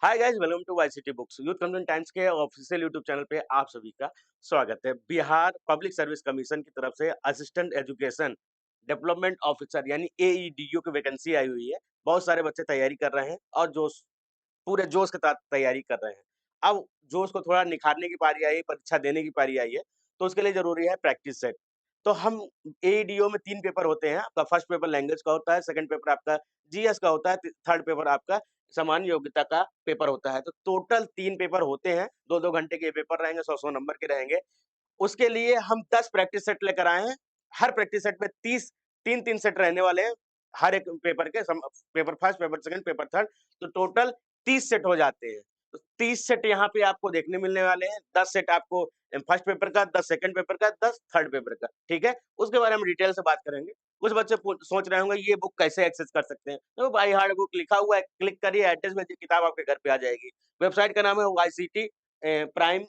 Hi guys, welcome to YCT books. Youth content times के official YouTube channel पे आप सभी का स्वागत है। बिहार पब्लिक सर्विस कमीशन की तरफ से असिस्टेंट एजुकेशन डेवलपमेंट ऑफिसर यानी एईडीओ की वैकेंसी आई हुई है। बहुत सारे बच्चे तैयारी कर रहे हैं और पूरे जोश के साथ तैयारी कर रहे हैं। अब जोश को थोड़ा निखारने की पारी आई है, परीक्षा देने की पारी आई है, तो उसके लिए ज़रूरी है प्रैक्टिस सेट। तो हम एईडीओ में 3 पेपर होते हैं। आपका फर्स्ट पेपर लैंग्वेज का होता है, सेकंड पेपर आपका जीएस का होता है, थर्ड पेपर आपका सामान्य योग्यता का पेपर होता है। तो टोटल 3 पेपर होते हैं, 2-2 घंटे के पेपर रहेंगे, 100-100 नंबर के रहेंगे। उसके लिए हम 10 प्रैक्टिस सेट लेकर आए हैं। हर प्रैक्टिस सेट में 30 3-3 सेट रहने वाले हैं। हर एक पेपर के paper first, paper second, paper third, तो टोटल 30 सेट हो जाते हैं। तो 30 सेट यहाँ पे आपको देखने मिलने वाले हैं। 10 सेट आपको फर्स्ट पेपर का, 10 सेकंड पेपर का, 10 थर्ड पेपर का, ठीक है? उसके बारे में डिटेल से बात करेंगे। कुछ बच्चे सोच रहे होंगे ये बुक कैसे एक्सेस कर सकते हैं? तो बाय हार्ड बुक लिखा हुआ है, क्लिक करिए, एड्रेस भेजिए, किताब आपके घर पे आ जाएगी। वेबसाइट का नाम है वाईसीटी प्राइम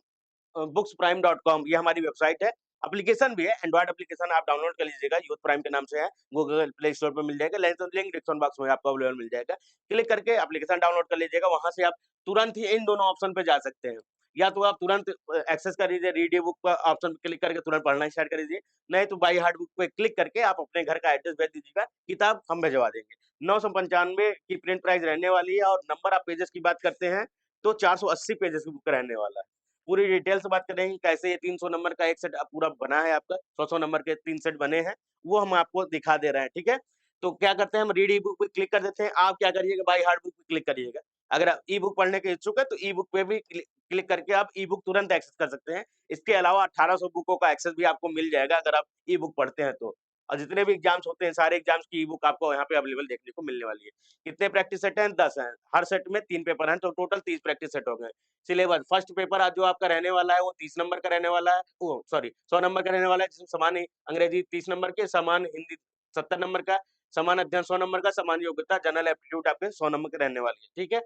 बुक्सप्राइम.com, ये हमारी वेबसाइट है। एप्लीकेशन भी है, एंड्रॉइड एप्लीकेशन आप डाउनलोड कर लीजिएगा, यूथ प्राइम के नाम से है। गूगल प्ले स्टोर पे मिल जाएगा, लिंक डिस्क्रिप्शन बॉक्स में आपको अवेलेबल मिल जाएगा। क्लिक करके एप्लीकेशन डाउनलोड कर लीजिएगा, वहां से आप तुरंत ही इन दोनों ऑप्शन पे जा सकते हैं। या तो आप तुरंत एक्सेस कर लीजिए, रीड ई बुक का ऑप्शन पे क्लिक करके तुरंत पढ़ना स्टार्ट कर दीजिए। नहीं तो बाई हार्ड बुक पे क्लिक करके आप अपने घर का एड्रेस भेज दीजिएगा, किताब हम भिजवा देंगे। 995 की प्रिंट प्राइस रहने वाली है, और नंबर ऑफ पेजेस की बात करते हैं तो 480 पेजेस की बुक रहने वाला है। पूरी डिटेल से बात करेंगे, कैसे ये 300 नंबर का एक सेट पूरा बना है आपका, 100-100 नंबर के 3 सेट बने हैं, वो हम आपको दिखा दे रहे हैं, ठीक है? तो क्या करते हैं, हम रीड ई-बुक पे क्लिक कर देते हैं, आप क्या करिएगा, बाय हार्ड बुक पे क्लिक करिएगा। अगर आप ई-बुक पढ़ने के इच्छुक है, तो ई-बुक पे भी क्लिक करके आप ई-बुक तुरंत एक्सेस कर सकते हैं। इसके अलावा 1800 बुकों का एक्सेस भी आपको मिल जाएगा अगर आप ई-बुक पढ़ते हैं तो। और जितने भी एग्ज़ाम्स होते हैं, सारे एग्ज़ाम्स की ई-बुक आपको यहाँ पे अवेलेबल देखने को मिलने वाली है। कितने प्रैक्टिस सेट हैं? 10 हैं। हर सेट में 3 पेपर हैं, तो टोटल 30 प्रैक्टिस सेट हो गए। सिलेबस फर्स्ट पेपर आज जो आपका रहने वाला है वो 30 नंबर का रहने वाला है, ओह सॉरी 100 नंबर का रहने वाला है, जिसमें सामान्य अंग्रेजी 30 नंबर के, सामान्य हिंदी 70 नंबर का, सामान्य अध्ययन 100 नंबर का, सामान्य योग्यता जनरल एप्टीट्यूड आपके 100 नंबर के रहने वाली है, ठीक है?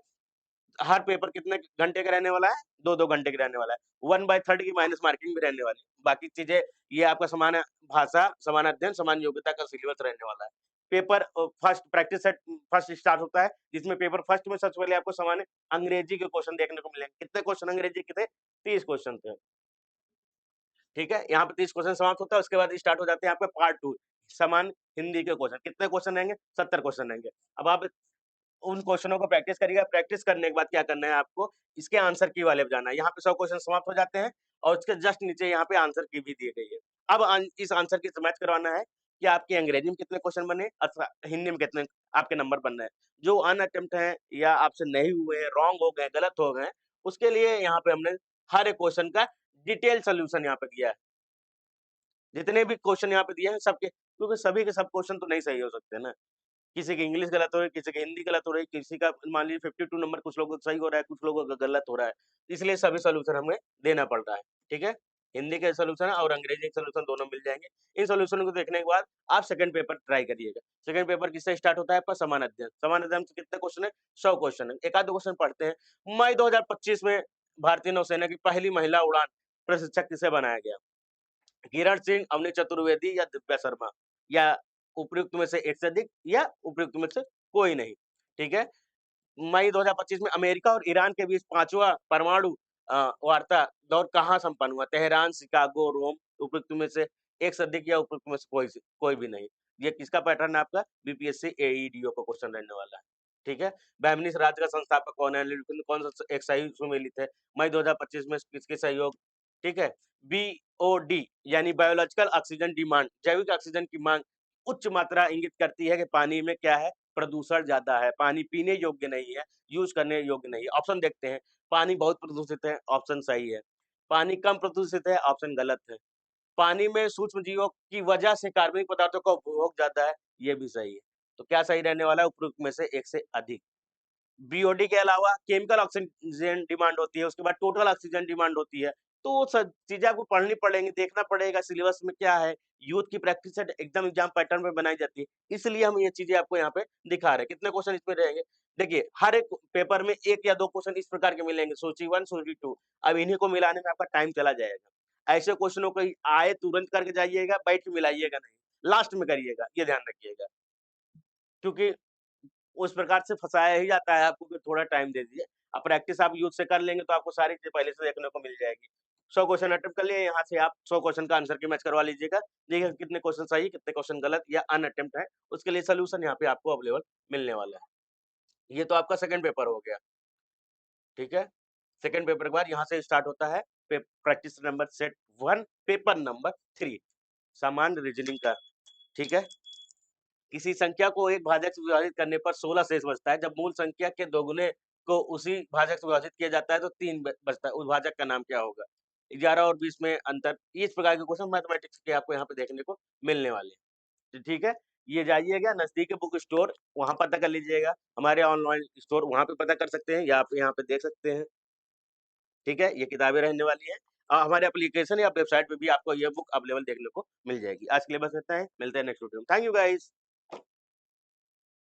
हर पेपर कितने घंटे का रहने वाला है? 2-2 घंटे का रहने वाला है। 1/3 की माइनस मार्किंग भी रहने वाली है। बाकी चीज़ें ये आपका सामान्य भाषा, सामान्य अध्ययन, सामान्य योग्यता का सिलेबस रहने वाला है। Paper first practice set first start होता है, जिसमें पेपर फर्स्ट में सबसे पहले आपको सामान्य अंग्रेजी के क्वेश्चन देखने को मिलेंगे। कितने क्वेश्चन अंग्रेजी के थे? 30 क्वेश्चन थे। ठीक है? यहाँ पे 30 क्वेश्चन समाप्त होता है, उसके बाद स्टार्ट हो जाते हैं आपके पार्ट 2 सामान्य हिंदी के क्वेश्चन। कितने क्वेश्चन रहेंगे? 70 क्वेश्चन रहेंगे। अब आप उन क्वेश्चनों को प्रैक्टिस करिएगा, प्रैक्टिस करने के बाद क्या करना है आपको, इसके आंसर की वाले पे जाना है। यहाँ पे 100 क्वेश्चन समाप्त हो जाते हैं, और उसके जस्ट नीचे यहाँ पे आंसर की भी दी गई है। अब इस आंसर की से मैच करवाना है कि आपके अंग्रेजी में कितने क्वेश्चन बने अथवा हिंदी में कितने आपके नंबर बन रहे हैं। जो अनअटेम्प्ट हैं या आपसे नहीं हुए हैं, रॉन्ग हो गए, गलत हो गए हैं, उसके लिए यहाँ पे हमने हर एक क्वेश्चन का डिटेल सॉल्यूशन यहाँ पे दिया है। जितने भी क्वेश्चन यहाँ पे दिए हैं सबके, क्योंकि सभी के सब क्वेश्चन तो नहीं सही हो सकते ना। किसी की इंग्लिश गलत हो रही है, किसी की हिंदी गलत हो रही है, किसी का मान लीजिए 52 नंबर कुछ लोगों का सही हो रहा है, कुछ लोगों का गलत हो रहा है। इसलिए सभी सॉल्यूशन हमें देना पड़ रहा है, ठीक है? हिंदी के सॉल्यूशन और अंग्रेजी के सॉल्यूशन दोनों मिल जाएँगे। इन सॉल्यूशन को देखने के बाद आप सेकंड पेपर ट्राई करिएगा। सेकंड पेपर किससे स्टार्ट होता है आपका? समान अध्ययन। समान अध्ययन से कितने क्वेश्चन है? 100 क्वेश्चन है। एक आध 2 क्वेश्चन पढ़ते हैं। मई 2025 में भारतीय नौसेना की पहली महिला उड़ान प्रशिक्षक किसे बनाया गया? किरण सिंह, अवनी चतुर्वेदी या दिव्या शर्मा, या उपयुक्त में से एक से अधिक, या उपयुक्त में से कोई नहीं, ठीक है? मई 2025 में अमेरिका और ईरान के बीच 5वां परमाणु वार्ता दौर कहाँ संपन्न हुआ? तेहरान, शिकागो, रोम, उपयुक्त में से एक से अधिक या उपयुक्त में से कोई भी नहीं। ये किसका पैटर्न है आपका? बीपीएससी एईडीओ का क्वेश्चन रहने वाला है, ठीक है? बैमनी राज्य का संस्थापक कौन है? निम्नलिखित में कौन सा एक सही सुमेलित है? मई 2025 में किसके सहयोग, ठीक है? बीओडी यानी बायोलॉजिकल ऑक्सीजन डिमांड, जैविक ऑक्सीजन की माँग उच्च मात्रा इंगित करती है कि पानी में क्या है? प्रदूषण ज़्यादा है, पानी पीने योग्य नहीं है, यूज़ करने योग्य नहीं है। ऑप्शन देखते हैं, पानी बहुत प्रदूषित है, ऑप्शन सही है। पानी कम प्रदूषित है, ऑप्शन गलत है। पानी में सूक्ष्म जीवों की वजह से कार्बनिक पदार्थों का उपभोग ज़्यादा है, ये भी सही है। तो क्या सही रहने वाला है? उपरोक्त में से एक से अधिक। बीओडी के अलावा केमिकल ऑक्सीजन डिमांड होती है, उसके बाद टोटल ऑक्सीजन डिमांड होती है। तो वो सब चीज़ें आपको पढ़नी पड़ेंगी, देखना पड़ेगा सिलेबस में क्या है। यूथ की प्रैक्टिस सेट एकदम एग्ज़ाम पैटर्न पे बनाई जाती है। इसलिए हम ये चीज़ें आपको यहाँ पे दिखा रहे हैं। कितने क्वेश्चन इसमें रहेंगे? देखिए, हर एक पेपर में 1 या 2 क्वेश्चन इस प्रकार के मिलेंगे, सूची 1, सूची 2। अब इन्हीं को मिलाने में आपका टाइम चला जाएगा। ऐसे क्वेश्चनों को आए तुरंत करके जाइएगा, बैठ के मिलाइएगा नहीं। लास्ट में करिएगा, ये ध्यान रखिएगा। क्योंकि उस प्रकार से फँसाया ही जाता है आपको कि थोड़ा टाइम दे दीजिए। अब प्रैक्टिस आप यूथ से कर लेंगे तो आपको सारी चीज़ें पहले से देखने को मिल जाएगी। 100 क्वेश्चन अटेम्प्ट कर लिए, यहाँ से आप 100 क्वेश्चन का आंसर की मैच करवा लीजिएगा। देखिए कितने क्वेश्चन सही, कितने क्वेश्चन गलत या अनअटेम्प्ट है, उसके लिए सॉल्यूशन यहाँ पे आपको अवेलेबल मिलने वाला है। ये तो आपका सेकंड पेपर हो गया, ठीक है? सेकंड पेपर के बाद यहाँ से स्टार्ट होता है practice number set 1 paper number 3 सामान्य रीजनिंग का, ठीक है? किसी संख्या को एक भाजक से विभाजित करने पर 16 शेष बचता है। जब मूल संख्या के दोगुने को उसी भाजक से विभाजित किया जाता है तो 3 बचता है। उस भाजक का नाम क्या होगा? 11 और 20 में अंतर, इस प्रकार के क्वेश्चन मैथमेटिक्स के आपको यहाँ पे देखने को मिलने वाले हैं। तो ठीक है? ये जाइएगा नज़दीक के बुक स्टोर, वहाँ पता कर लीजिएगा। हमारे ऑनलाइन स्टोर वहाँ पे पता कर सकते हैं या आप यहाँ पे देख सकते हैं। ठीक है? ये किताबें रहने वाली हैं। हमारे एप्लीकेशन या वेबसाइट पे भी आपको ये बुक अवेलेबल देखने को मिल जाएगी। आज के लिए बस इतना ही। मिलते हैं नेक्स्ट वीडियो में। Thank you guys.